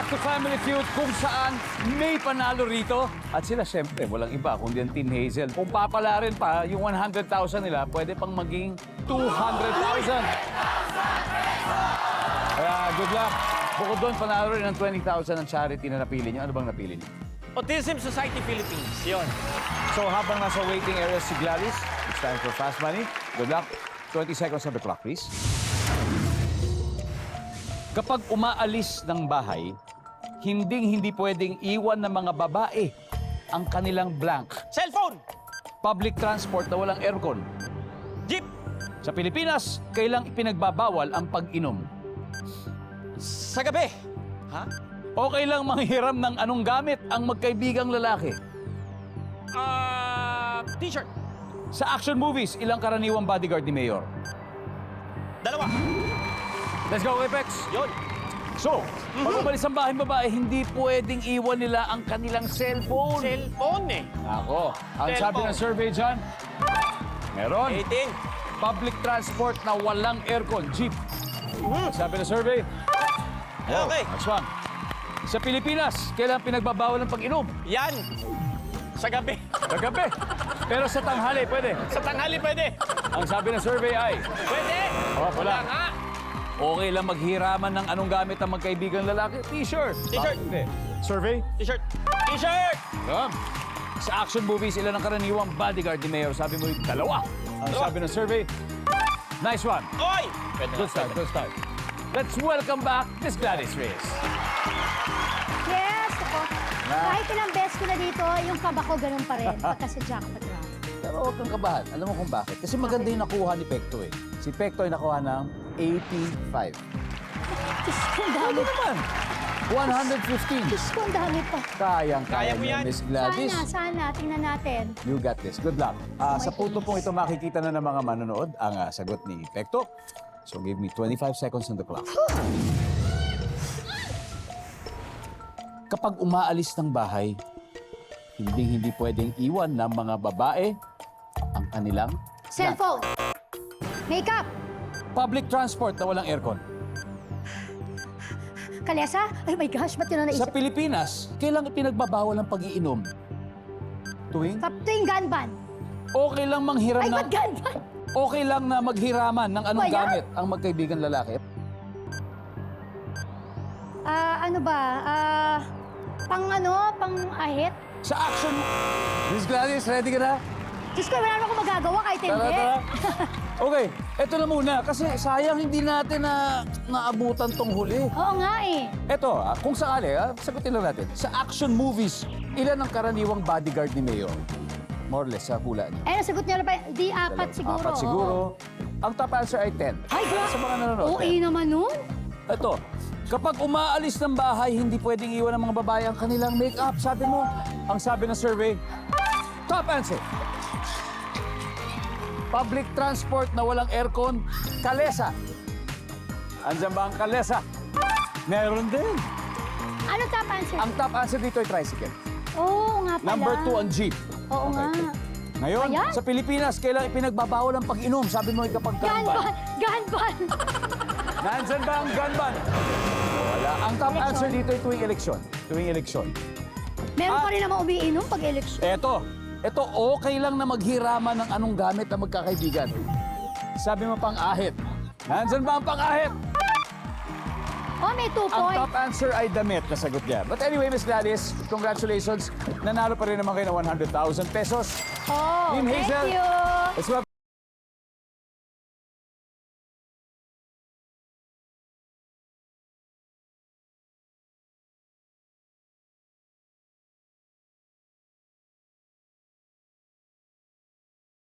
back to Family Feud kung saan may panalo rito. At sila siyempre, walang iba kundi ang Team Hazel. Kung papala rin pa, yung 100,000 nila, pwede pang maging 200,000. Kaya good luck. Bukod doon, panalo rin ng 20,000 ang charity na napili niyo. Ano bang napili niyo? Autism Society Philippines. Yun. So habang nasa waiting area si Gladys, it's time for Fast Money. Good luck. 20 seconds on the clock, please. Kapag umaalis ng bahay, hindi pwedeng iwan ng mga babae ang kanilang blank. Cellphone. Public transport na walang aircon. Jeep. Sa Pilipinas, kailang ipinagbabawal ang pag-inom. Sa gabi. Ha? Okay lang manghiram ng anong gamit ang magkaibigang lalaki. T-shirt. Sa action movies, ilang karaniwang bodyguard ni Mayor? Dalawa. Let's go, Apex! Yun. So, pag umalis ang bahay babae, hindi pwedeng iwan nila ang kanilang cellphone. Cellphone eh. Ako, ang sabi Cellphone. ng survey dyan, meron. 18. Public transport na walang aircon, jeep. Sabi ng survey, Okay. next one. Sa Pilipinas, kailan pinagbabawal ang pag-inom? Yan. Sa gabi. Sa gabi. Pero sa tanghali, pwede. Sa tanghali pwede. Ang sabi ng survey ay, Pwede. Oh, wala. nga. okay lang maghiraman ng anong gamit ang magkaibigang lalaki? T-shirt. T-shirt. Bakit hindi? Survey? T-shirt. T-shirt. Sa action movies, ilan ang karaniwang bodyguard ni Mayor? Sabi mo, dalawa. Ang sabi ng survey, nice one. Oy. Pwede Good start, good start. Let's welcome back Miss Gladys Reyes. Yes, ako. Na. Kahit ilang beses ko na dito, yung kaba ko ganun pa rin pagka sa jackpot round. Pero huwag kang kabahan. Alam mo kung bakit? Kasi maganda yung nakuha ni Pekto eh. Si Pekto ay nakuha ng 85. Diyos ko, ang Ano dami. naman? 115. Diyos ko, ang dami pa. Kaya Kaya mo mo yan. Miss Gladys. Sana. Tingnan natin. You got this. Good luck. Sa punto pong ito, makikita na ng mga manonood ang sagot ni Pekto. So give me 25 seconds on the clock. Kapag umaalis ng bahay, hindi pwedeng iwan ng mga babae ang kanilang Cellphone. Makeup. public transport na walang aircon. Kalesa. Ay my gosh, ba't yun na Sa naisip? Pilipinas, kailang ipinagbabawal ang pag-iinom? Tuwing? Tuwing gunban. Okay lang manghiram Ay, ng... ba't gunban? Okay lang na maghiraman ng anong Ba yan? gamit ang magkaibigan lalaki. Ano ba? Pang ahit? Sa action... Miss Gladys, ready ka na? Diyos ko, wala na akong magagawa kahit hindi. Tara. Okay, eto na muna. Kasi sayang hindi natin naabutan tong huli. Oo nga eh. Eto, kung sakali, sagutin lang natin. Sa action movies, ilan ang karaniwang bodyguard ni Mayor? More or less, sa hula niyo. Eh, nasagot niyo na ba? Di apat siguro. Apat siguro. Ang top answer ay 10. Ay, grabe. Sa mga nanonood. Okay naman nun. Ito, kapag umaalis ng bahay, hindi pwedeng iwan ng mga babae ang kanilang make-up. Sabi mo, ang sabi ng survey, top answer. Public transport na walang aircon, kalesa. Andiyan ba ang kalesa? Meron din. Ano top answer? Ang top answer dito ay tricycle. Oo nga pala. Number 2 ang jeep. Oo nga. Ngayon, Ayan. sa Pilipinas, kailang ipinagbabawal ang pag-inom. Sabi mo ay kapag gunban. Gunban! Gunban! Nandyan ba ang gunban? Wala. Ang top Eleksyon. answer dito ay tuwing eleksyon. Tuwing eleksyon. Meron pa rin naman umiinom pag eleksyon. Ito okay lang na maghiraman ng anong gamit na magkakaibigan. Sabi mo pang-ahit. Nandyan ba ang pang-ahit? Oh, may 2 Ang points. top answer ay damit, nasagot niya. But anyway, Miss Gladys, congratulations. Nanalo pa rin naman kayo ng 100,000 pesos. Oh, Team thank Hazel. you. Let's welcome